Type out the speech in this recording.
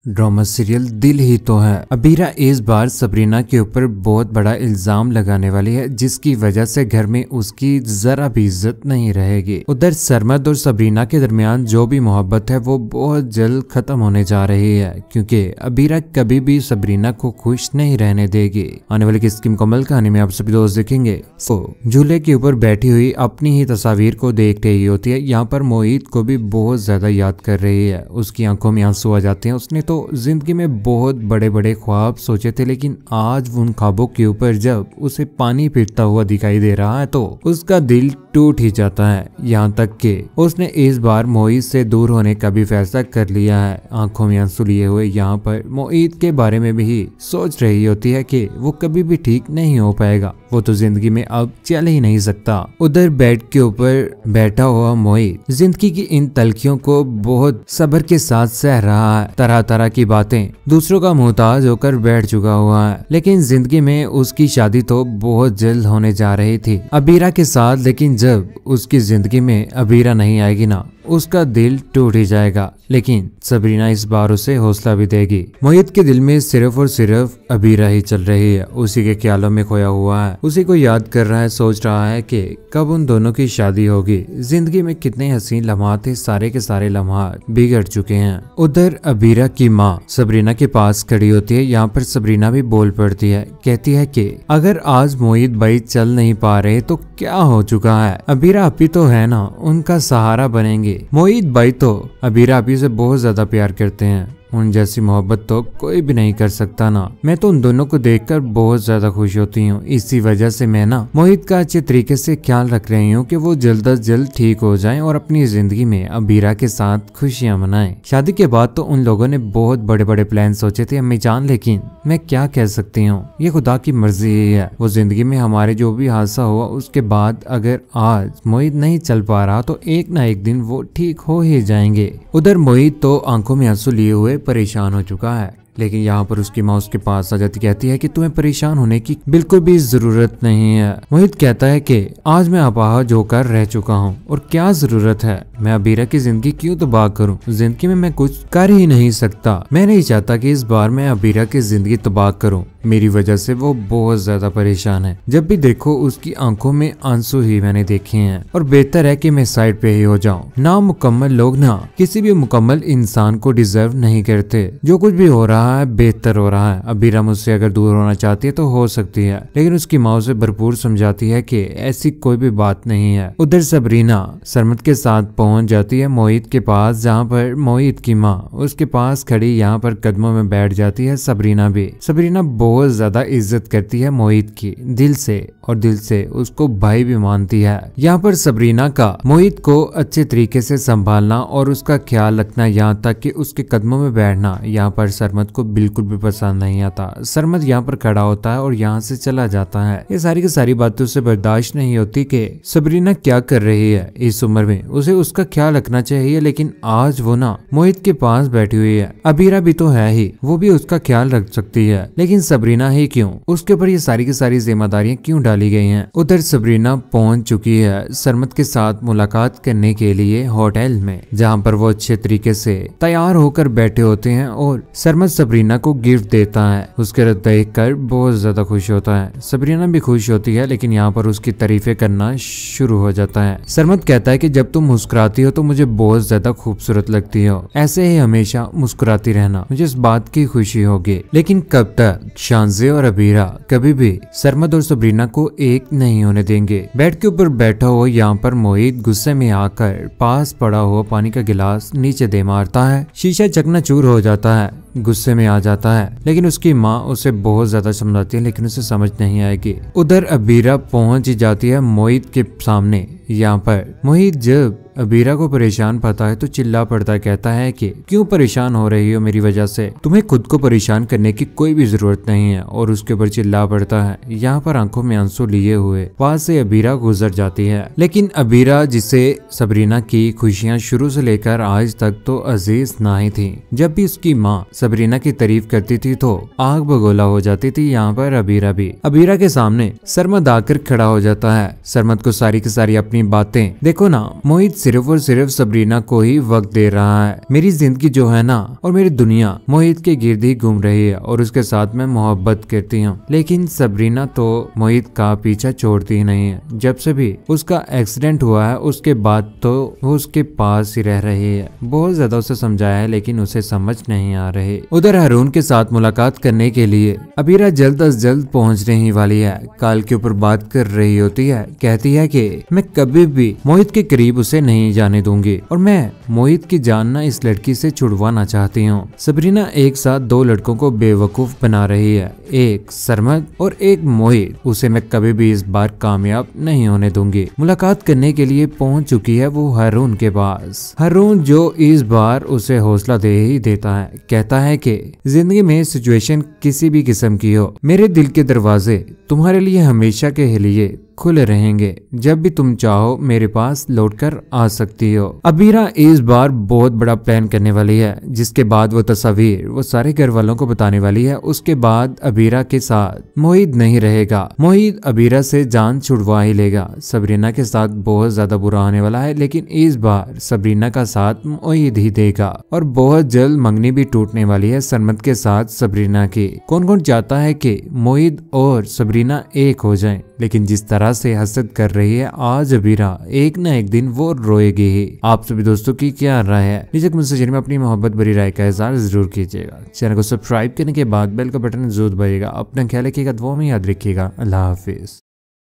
Drama serial दिल ही तो है। अबीरा इस बार सबरीना के ऊपर बहुत बड़ा इल्जाम लगाने वाली है, जिसकी वजह से घर में उसकी जरा भी इज्जत नहीं रहेगी। उधर सरमद और सबरीना के दरमियान जो भी मोहब्बत है वो बहुत जल्द खत्म होने जा रही है, क्योंकि अबीरा कभी भी सबरीना को खुश नहीं रहने देगी। आने वाली किसकी मुकम्मल कहानी में आप सभी दोस्त देखेंगे। झूले के ऊपर बैठी हुई अपनी ही तस्वीर को देख रही होती है। यहाँ पर मोहित को भी बहुत ज्यादा याद कर रही है। उसकी आंखों में आंसू आ जाते हैं। उसने तो जिंदगी में बहुत बड़े बड़े ख्वाब सोचे थे, लेकिन आज उन ख्वाबों के ऊपर जब उसे पानी फिरता हुआ दिखाई दे रहा है तो उसका दिल टूट ही जाता है। यहाँ तक कि उसने इस बार मोहित से दूर होने का भी फैसला कर लिया है। आंखों में आंसू लिए हुए यहाँ पर मोहित के बारे में भी सोच रही होती है कि वो कभी भी ठीक नहीं हो पाएगा, वो तो जिंदगी में अब चल ही नहीं सकता। उधर बेड के ऊपर बैठा हुआ मोहित जिंदगी की इन तलखियों को बहुत सब्र के साथ सह रहा है। तरह तरह की बातें दूसरों का मोहताज होकर बैठ चुका हुआ है, लेकिन जिंदगी में उसकी शादी तो बहुत जल्द होने जा रही थी अबीरा के साथ। लेकिन जब उसकी जिंदगी में अबीरा नहीं आएगी ना, उसका दिल टूट ही जाएगा। लेकिन सबरीना इस बार उसे हौसला भी देगी। मोहित के दिल में सिर्फ और सिर्फ अबीरा ही चल रही है। उसी के ख्यालों में खोया हुआ है, उसी को याद कर रहा है, सोच रहा है कि कब उन दोनों की शादी होगी। जिंदगी में कितने हसीन लम्हात थे, सारे के सारे लम्हात बिगड़ चुके हैं। उधर अबीरा की माँ सबरीना के पास खड़ी होती है। यहाँ पर सबरीना भी बोल पड़ती है, कहती है कि अगर आज मोहित भाई चल नहीं पा रहे तो क्या हो चुका है, अबीरा अपी तो है ना, उनका सहारा बनेंगे। मोहित भाई तो अबीरा अपी से बहुत ज्यादा प्यार करते हैं, उन जैसी मोहब्बत तो कोई भी नहीं कर सकता ना। मैं तो उन दोनों को देखकर बहुत ज्यादा खुश होती हूँ। इसी वजह से मैं ना मोहित का अच्छे तरीके से ख्याल रख रही हूँ कि वो जल्द अज जल्द ठीक हो जाएं और अपनी जिंदगी में अबीरा के साथ खुशियां मनाएं। शादी के बाद तो उन लोगों ने बहुत बड़े बड़े प्लान सोचे थे अम्मी जान, लेकिन मैं क्या कह सकती हूँ, ये खुदा की मर्जी ही है। वो जिंदगी में हमारे जो भी हादसा हुआ उसके बाद अगर आज मोहित नहीं चल पा रहा तो एक ना एक दिन वो ठीक हो ही जाएंगे। उधर मोहित तो आंखों में आंसू लिए हुए परेशान हो चुका है, लेकिन यहाँ पर उसकी माँ उसके पास आ जाती, कहती है कि तुम्हें परेशान होने की बिल्कुल भी जरूरत नहीं है। मोहित कहता है कि आज मैं अपाहज होकर रह चुका हूँ और क्या जरूरत है, मैं अबीरा की जिंदगी क्यों तबाह करूँ, जिंदगी में मैं कुछ कर ही नहीं सकता। मैं नहीं चाहता कि इस बार मैं अबीरा की जिंदगी तबाह करूँ, मेरी वजह से वो बहुत ज्यादा परेशान है। जब भी देखो उसकी आंखों में आंसू ही मैंने देखे हैं और बेहतर है कि मैं साइड पे ही हो जाऊं। नामुकम्मल लोग ना किसी भी मुकम्मल इंसान को डिजर्व नहीं करते। जो कुछ भी हो रहा है बेहतर हो रहा है। अबीरा मुझसे अगर दूर होना चाहती है तो हो सकती है, लेकिन उसकी माँ उसे भरपूर समझाती है कि ऐसी कोई भी बात नहीं है। उधर सबरीना सरमद के साथ पहुंच जाती है मोहित के पास, जहाँ पर मोहित की माँ उसके पास खड़ी यहाँ पर कदमों में बैठ जाती है। सबरीना भी सबरीना बहुत ज्यादा इज्जत करती है मोहित की, दिल से, और दिल से उसको भाई भी मानती है। यहाँ पर सबरीना का मोहित को अच्छे तरीके से संभालना और उसका ख्याल रखना, यहाँ तक कि उसके कदमों में बैठना, यहाँ पर सरमद को बिल्कुल भी पसंद नहीं आता। सरमद यहाँ पर खड़ा होता है और यहाँ से चला जाता है। ये सारी की सारी बातें उसे बर्दाश्त नहीं होती कि सबरीना क्या कर रही है। इस उम्र में उसे उसका ख्याल रखना चाहिए, लेकिन आज वो ना मोहित के पास बैठी हुई है। अबीरा भी तो है ही, वो भी उसका ख्याल रख सकती है, लेकिन सबरीना ही क्यों, उसके ऊपर ये सारी की सारी जिम्मेदारियां क्यों डाली गई हैं। उधर सबरीना पहुंच चुकी है सरमद के साथ मुलाकात करने के लिए होटल में, जहां पर वो अच्छे तरीके से तैयार होकर बैठे होते हैं और सरमद सबरीना को गिफ्ट देता है। उसके रद्द देख कर बहुत ज्यादा खुश होता है। सबरीना भी खुश होती है, लेकिन यहाँ पर उसकी तारीफें करना शुरू हो जाता है। सरमद कहता है कि जब तुम मुस्कुराती हो तो मुझे बहुत ज्यादा खूबसूरत लगती हो, ऐसे ही हमेशा मुस्कुराती रहना, मुझे इस बात की खुशी होगी। लेकिन कब तक शांजे और अबीरा कभी भी सरमद और सबरीना को एक नहीं होने देंगे। बेड के ऊपर बैठा हुआ यहाँ पर मोहित गुस्से में आकर पास पड़ा हुआ पानी का गिलास नीचे दे मारता है। शीशा चकनाचूर हो जाता है, गुस्से में आ जाता है, लेकिन उसकी माँ उसे बहुत ज्यादा समझाती है, लेकिन उसे समझ नहीं आएगी। उधर अबीरा पहुंच जाती है मोहित के सामने। यहाँ पर मोहित जब अबीरा को परेशान पाता है तो चिल्ला पड़ता है, कहता है कि क्यों परेशान हो रही हो मेरी वजह से, तुम्हें खुद को परेशान करने की कोई भी जरूरत नहीं है, और उसके ऊपर चिल्ला पड़ता है। यहाँ पर आंखों में आंसू लिए हुए वहां से अबीरा गुजर जाती है। लेकिन अबीरा, जिसे सबरीना की खुशियां शुरू से लेकर आज तक तो अजीज ना ही थी, जब भी उसकी माँ सबरीना की तारीफ करती थी तो आग बगोला हो जाती थी। यहाँ पर अबीरा भी अबीरा के सामने सरमद आकर खड़ा हो जाता है। सरमद को सारी की सारी अपनी बातें, देखो ना मोहित सिर्फ और सिर्फ सबरीना को ही वक्त दे रहा है। मेरी जिंदगी जो है ना और मेरी दुनिया मोहित के गिर्द ही घूम रही है और उसके साथ मैं मोहब्बत करती हूँ। लेकिन सबरीना तो मोहित का पीछा छोड़ती ही नहीं है। जब से भी उसका एक्सीडेंट हुआ है उसके बाद तो वो उसके पास ही रह रही है। बहुत ज्यादा उसे समझाया है लेकिन उसे समझ नहीं आ रही। उधर हारून के साथ मुलाकात करने के लिए अबीरा जल्द अज जल्द पहुंचने ही वाली है। कॉल के ऊपर बात कर रही होती है। कहती है कि मैं कभी भी मोहित के करीब उसे नहीं जाने दूंगी और मैं मोहित की जान ना इस लड़की से छुड़वाना चाहती हूँ। सबरीना एक साथ दो लड़कों को बेवकूफ बना रही है, एक सरमद और एक मोहित। उसे मैं कभी भी इस बार कामयाब नहीं होने दूंगी। मुलाकात करने के लिए पहुंच चुकी है वो हारून के पास। हारून जो इस बार उसे हौसला दे ही देता है। कहता है कि जिंदगी में सिचुएशन किसी भी किस्म की हो, मेरे दिल के दरवाजे तुम्हारे लिए हमेशा के लिए खुले रहेंगे। जब भी तुम चाहो मेरे पास लौटकर आ सकती हो। अबीरा इस बार बहुत बड़ा प्लान करने वाली है, जिसके बाद वो तस्वीर वो सारे घर वालों को बताने वाली है। उसके बाद अबीरा के साथ मोहित नहीं रहेगा। मोहित अबीरा से जान छुड़वा ही लेगा। सबरीना के साथ बहुत ज्यादा बुरा होने वाला है, लेकिन इस बार सबरीना का साथ मोहित ही देगा और बहुत जल्द मंगनी भी टूटने वाली है सरमद के साथ सबरीना की। कौन कौन चाहता है कि मोहित और सबरीना एक हो जाएं, लेकिन जिस तरह से हसद कर रही है आज अबीरा, एक न एक दिन वो रोएगी ही। आप सभी दोस्तों की क्या राय है? नीचे कमेंट सेक्शन में अपनी मोहब्बत भरी राय का इज़हार जरूर कीजिएगा। चैनल को सब्सक्राइब करने के बाद बेल का बटन जरूर दबाइएगा। अपना ख्याल रखिएगा, दुआ में याद रखिएगा। अल्लाह हाफिज।